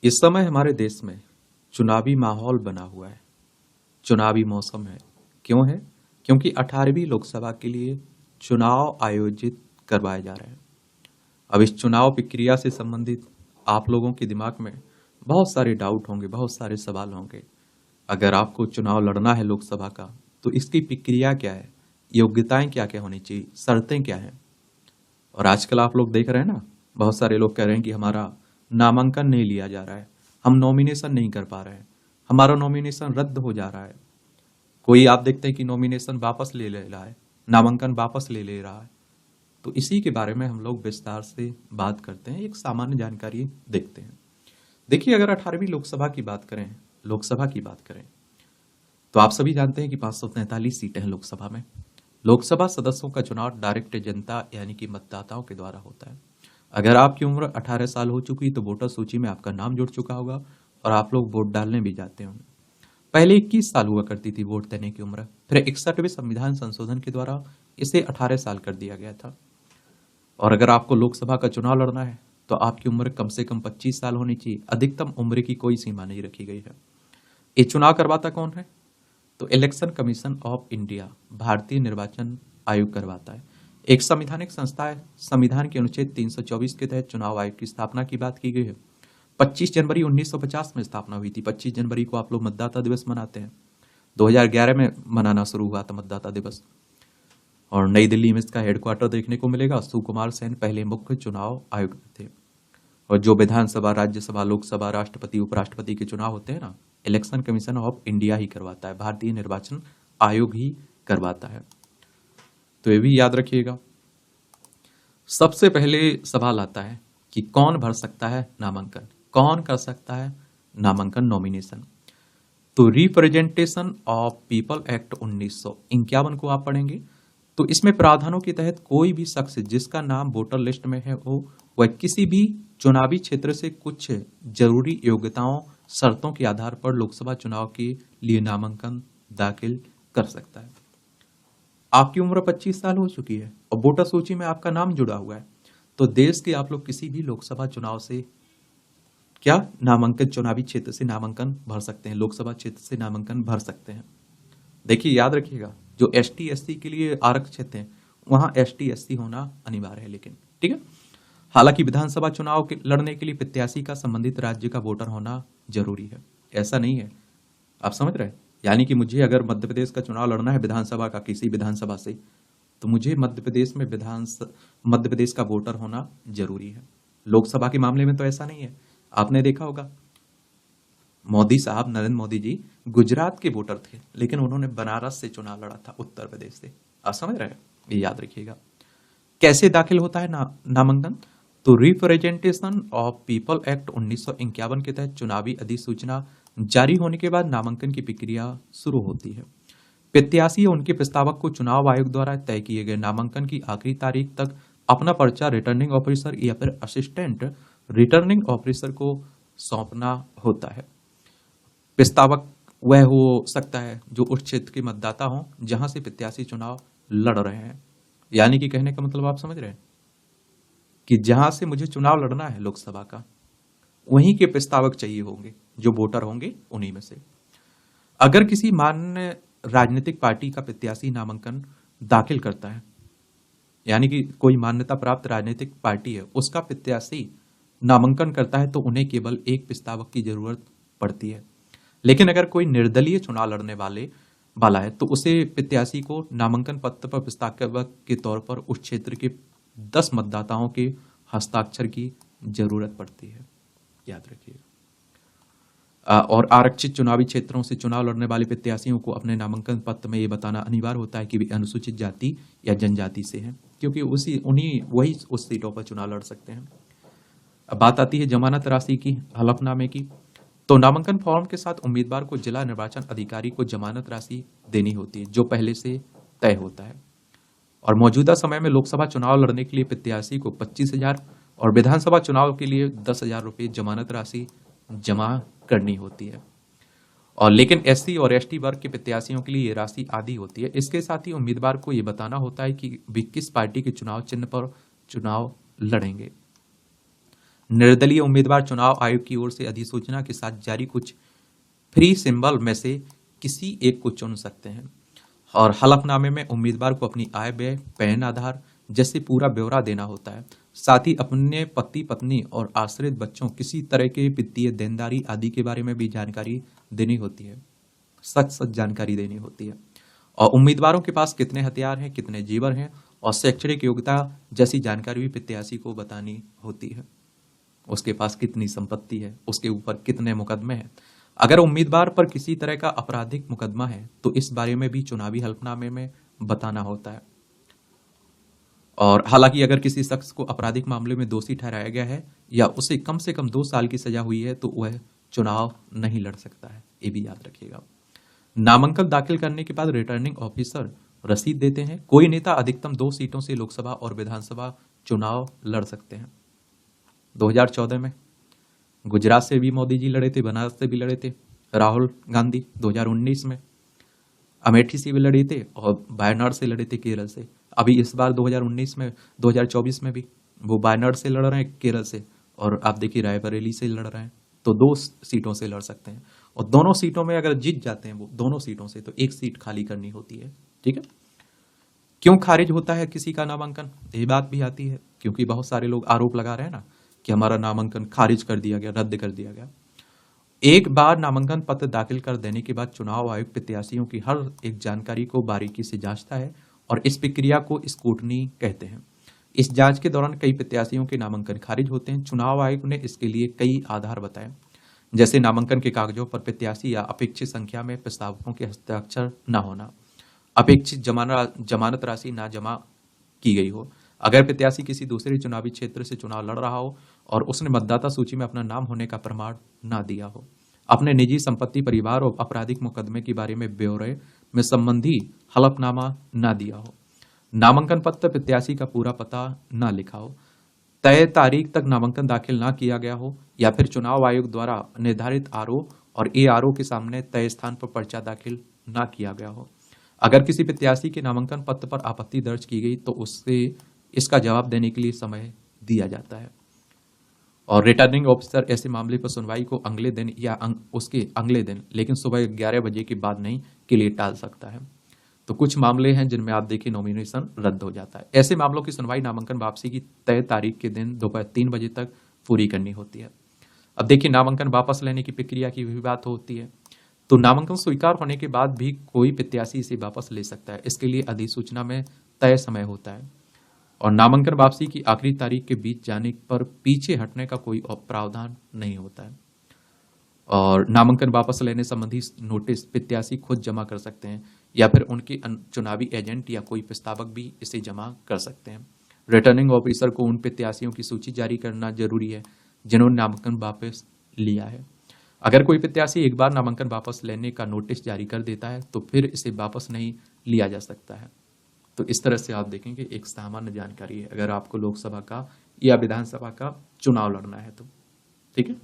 इस समय हमारे देश में चुनावी माहौल बना हुआ है, चुनावी मौसम है। क्यों है? क्योंकि 18वीं लोकसभा के लिए चुनाव आयोजित करवाए जा रहे हैं। अब इस चुनाव प्रक्रिया से संबंधित आप लोगों के दिमाग में बहुत सारे डाउट होंगे, बहुत सारे सवाल होंगे। अगर आपको चुनाव लड़ना है लोकसभा का, तो इसकी प्रक्रिया क्या है, योग्यताएं क्या क्या होनी चाहिए, शर्तें क्या हैं। और आजकल आप लोग देख रहे हैं ना, बहुत सारे लोग कह रहे हैं कि हमारा नामांकन नहीं लिया जा रहा है, हम नॉमिनेशन नहीं कर पा रहे हैं, हमारा नॉमिनेशन रद्द हो जा रहा है। कोई आप देखते हैं कि नॉमिनेशन वापस ले रहा है, नामांकन वापस ले ले रहा है। तो इसी के बारे में हम लोग विस्तार से बात करते हैं, एक सामान्य जानकारी देखते हैं। देखिए, अगर 18वीं लोकसभा की बात करें, तो आप सभी जानते हैं कि 543 सीटें हैं लोकसभा में। लोकसभा सदस्यों का चुनाव डायरेक्ट जनता यानी कि मतदाताओं के द्वारा होता है। अगर आपकी उम्र 18 साल हो चुकी तो वोटर सूची में आपका नाम जुड़ चुका होगा और आप लोग वोट डालने भी जाते होंगे। पहले 21 साल हुआ करती थी वोट देने की उम्र, फिर 61वें संविधान संशोधन के द्वारा इसे 18 साल कर दिया गया था। और अगर आपको लोकसभा का चुनाव लड़ना है तो आपकी उम्र कम से कम 25 साल होनी चाहिए, अधिकतम उम्र की कोई सीमा नहीं रखी गई है। ये चुनाव करवाता कौन है? तो इलेक्शन कमीशन ऑफ इंडिया, भारतीय निर्वाचन आयोग करवाता है। एक संवैधानिक संस्था है। संविधान के अनुच्छेद 324 के तहत चुनाव आयोग की स्थापना की बात की गई है। 25 जनवरी 1950 में स्थापना हुई थी। 25 जनवरी को आप लोग मतदाता दिवस मनाते हैं। 2011 में मनाना शुरू हुआ था मतदाता दिवस। और नई दिल्ली में इसका हेडक्वार्टर देखने को मिलेगा। सुकुमार सेन पहले मुख्य चुनाव आयुक्त थे। और जो विधानसभा, राज्यसभा, लोकसभा, राष्ट्रपति, उपराष्ट्रपति के चुनाव होते हैं ना, इलेक्शन कमीशन ऑफ इंडिया ही करवाता है, भारतीय निर्वाचन आयोग ही करवाता है। तो ये भी याद रखिएगा। सबसे पहले सवाल आता है कि कौन भर सकता है नामांकन, कौन कर सकता है नामांकन, नॉमिनेशन। तो रिप्रेजेंटेशन ऑफ पीपल एक्ट 1951 को आप पढ़ेंगे। तो इसमें प्रावधानों के तहत कोई भी शख्स जिसका नाम वोटर लिस्ट में है हो, वह किसी भी चुनावी क्षेत्र से कुछ जरूरी योग्यताओं, शर्तों के आधार पर लोकसभा चुनाव के लिए नामांकन दाखिल कर सकता है। आपकी उम्र 25 साल हो चुकी है और वोटर सूची में आपका नाम जुड़ा हुआ है, तो देश के आप लोग किसी भी लोकसभा चुनाव से क्या नामांकन, चुनावी क्षेत्र से नामांकन भर सकते हैं, लोकसभा क्षेत्र से नामांकन भर सकते हैं। देखिए, याद रखिएगा, जो ST SC के लिए आरक्षित हैं वहां ST SC होना अनिवार्य है, लेकिन ठीक है। हालांकि विधानसभा चुनाव के लड़ने के लिए प्रत्याशी का संबंधित राज्य का वोटर होना जरूरी है, ऐसा नहीं है। आप समझ रहे हैं? यानी कि मुझे अगर मध्य प्रदेश का चुनाव लड़ना है विधानसभा का, किसी विधानसभा से, तो मुझे मध्य प्रदेश का वोटर होना जरूरी है। लोकसभा के मामले में तो ऐसा नहीं है। आपने देखा होगा, मोदी साहब, नरेंद्र मोदी जी गुजरात के वोटर थे, लेकिन उन्होंने बनारस से चुनाव लड़ा था, उत्तर प्रदेश से। आप समझ रहे हैं? ये याद रखिएगा। कैसे दाखिल होता है नामांकन? तो रिप्रेजेंटेशन ऑफ पीपल एक्ट 1951 के तहत चुनावी अधिसूचना जारी होने के बाद नामांकन की प्रक्रिया शुरू होती है। प्रत्याशी और उनके प्रस्तावक को चुनाव आयोग द्वारा तय किए गए नामांकन की आखिरी तारीख तक अपना पर्चा रिटर्निंग ऑफिसर या फिर असिस्टेंट रिटर्निंग ऑफिसर को सौंपना होता है। प्रस्तावक वह हो सकता है जो उस क्षेत्र के मतदाता हों जहां से प्रत्याशी चुनाव लड़ रहे हैं। यानी कि कहने का मतलब आप समझ रहे हैं कि जहां से मुझे चुनाव लड़ना है लोकसभा का, वहीं के प्रस्तावक चाहिए होंगे, जो वोटर होंगे उन्हीं में से। अगर किसी मान्य राजनीतिक पार्टी का प्रत्याशी नामांकन दाखिल करता है, यानी कि कोई मान्यता प्राप्त राजनीतिक पार्टी है, उसका प्रत्याशी नामांकन करता है, तो उन्हें केवल एक प्रस्तावक की जरूरत पड़ती है। लेकिन अगर कोई निर्दलीय चुनाव लड़ने वाला है, तो उसे प्रत्याशी को नामांकन पत्र पर प्रस्तावक के तौर पर उस क्षेत्र के 10 मतदाताओं के हस्ताक्षर की जरूरत पड़ती है, याद रखिएगा। और आरक्षित चुनावी क्षेत्रों से चुनाव लड़ने वाले प्रत्याशियों को अपने नामांकन पत्र में यह बताना अनिवार्य होता है कि वे अनुसूचित जाति या जनजाति से हैं, क्योंकि वही उस सीटों पर चुनाव लड़ सकते हैं। अब बात आती है जमानत राशि की, हलफनामे की। तो नामांकन फॉर्म के साथ उम्मीदवार को जिला निर्वाचन अधिकारी को जमानत राशि देनी होती है, जो पहले से तय होता है। और मौजूदा समय में लोकसभा चुनाव लड़ने के लिए प्रत्याशी को 25,000 और विधानसभा चुनाव के लिए 10,000 रुपये जमानत राशि जमा करनी होती है। और लेकिन SC और ST वर्ग के प्रत्याशियों के लिए ये राशि आधी होती है। इसके साथ ही उम्मीदवार को ये बताना होता है कि वे किस पार्टी के चुनाव चिन्ह पर चुनाव लड़ेंगे। निर्दलीय उम्मीदवार चुनाव आयोग की ओर से अधिसूचना के साथ जारी कुछ फ्री सिंबल में से किसी एक को चुन सकते हैं। और हलफनामे में उम्मीदवार को अपनी आय व्यय, पैन आधार जैसे पूरा ब्यौरा देना होता है। साथ ही अपने पति पत्नी और आश्रित बच्चों किसी तरह के वित्तीय देनदारी आदि के बारे में भी जानकारी देनी होती है, सच जानकारी देनी होती है। और उम्मीदवारों के पास कितने हथियार हैं, कितने जेवर हैं और शैक्षणिक योग्यता जैसी जानकारी भी प्रत्याशी को बतानी होती है। उसके पास कितनी संपत्ति है, उसके ऊपर कितने मुकदमे हैं। अगर उम्मीदवार पर किसी तरह का आपराधिक मुकदमा है तो इस बारे में भी चुनावी हलफनामे में बताना होता है। और हालांकि अगर किसी शख्स को आपराधिक मामले में दोषी ठहराया गया है या उसे कम से कम 2 साल की सजा हुई है तो वह चुनाव नहीं लड़ सकता है, ये भी याद रखिएगा। नामांकन दाखिल करने के बाद रिटर्निंग ऑफिसर रसीद देते हैं। कोई नेता अधिकतम 2 सीटों से लोकसभा और विधानसभा चुनाव लड़ सकते हैं। 2014 में गुजरात से भी मोदी जी लड़े थे, बनारस से भी लड़े थे राहुल गांधी। 2019 में अमेठी से भी लड़े थे और वायनाड से लड़े थे केरल से। अभी इस बार 2024 में भी वो वायनाड से लड़ रहे हैं केरल से, और आप देखिए रायबरेली से लड़ रहे हैं। तो 2 सीटों से लड़ सकते हैं और दोनों सीटों में अगर जीत जाते हैं वो दोनों सीटों से, तो 1 सीट खाली करनी होती है। ठीक है। क्यों खारिज होता है किसी का नामांकन, ये बात भी आती है, क्योंकि बहुत सारे लोग आरोप लगा रहे हैं ना कि हमारा नामांकन खारिज कर दिया गया, रद्द कर दिया गया। एक बार नामांकन पत्र दाखिल कर देने के बाद चुनाव आयोग प्रत्याशियों की हर एक जानकारी को बारीकी से जांचता है और इस प्रक्रिया को स्क्रूटनी कहते हैं। इस जांच के दौरान कई प्रत्याशियों के नामांकन खारिज होते हैं। चुनाव आयोग ने इसके लिए कई आधार बताए, जैसे नामांकन के कागजों पर प्रत्याशी या अपेक्षित संख्या में प्रस्तावकों के हस्ताक्षर न होना, अपेक्षित जमानत राशि ना जमा की गई हो, अगर प्रत्याशी किसी दूसरे चुनावी क्षेत्र से चुनाव लड़ रहा हो और उसने मतदाता सूची में अपना नाम होने का प्रमाण ना दिया हो, अपने निजी संपत्ति, परिवार और आपराधिक मुकदमे के बारे में ब्यौरे में संबंधी हलफनामा ना दिया हो, नामांकन पत्र प्रत्याशी का पूरा पता ना लिखा हो, तय तारीख तक नामांकन दाखिल ना किया गया हो, या फिर चुनाव आयोग द्वारा निर्धारित आरओ और एआरओ के सामने तय स्थान पर पर्चा दाखिल ना किया गया हो। अगर किसी प्रत्याशी के नामांकन पत्र पर आपत्ति दर्ज की गई तो उससे इसका जवाब देने के लिए समय दिया जाता है। और रिटर्निंग ऑफिसर ऐसे मामले पर सुनवाई को अगले दिन या उसके अगले दिन, लेकिन सुबह 11 बजे के बाद नहीं, के लिए टाल सकता है। तो कुछ मामले हैं जिनमें आप देखिए नॉमिनेशन रद्द हो जाता है। ऐसे मामलों की सुनवाई नामांकन वापसी की तय तारीख के दिन दोपहर 3 बजे तक पूरी करनी होती है। अब देखिए नामांकन वापस लेने की प्रक्रिया की भी बात होती है। तो नामांकन स्वीकार होने के बाद भी कोई प्रत्याशी इसे वापस ले सकता है। इसके लिए अधिसूचना में तय समय होता है और नामांकन वापसी की आखिरी तारीख के बीच जाने पर पीछे हटने का कोई प्रावधान नहीं होता है। और नामांकन वापस लेने संबंधी नोटिस प्रत्याशी खुद जमा कर सकते हैं या फिर उनके चुनावी एजेंट या कोई प्रस्तावक भी इसे जमा कर सकते हैं। रिटर्निंग ऑफिसर को उन प्रत्याशियों की सूची जारी करना जरूरी है जिन्होंने नामांकन वापस लिया है। अगर कोई प्रत्याशी एक बार नामांकन वापस लेने का नोटिस जारी कर देता है तो फिर इसे वापस नहीं लिया जा सकता है। तो इस तरह से आप देखेंगे एक सामान्य जानकारी है अगर आपको लोकसभा का या विधानसभा का चुनाव लड़ना है तो। ठीक है।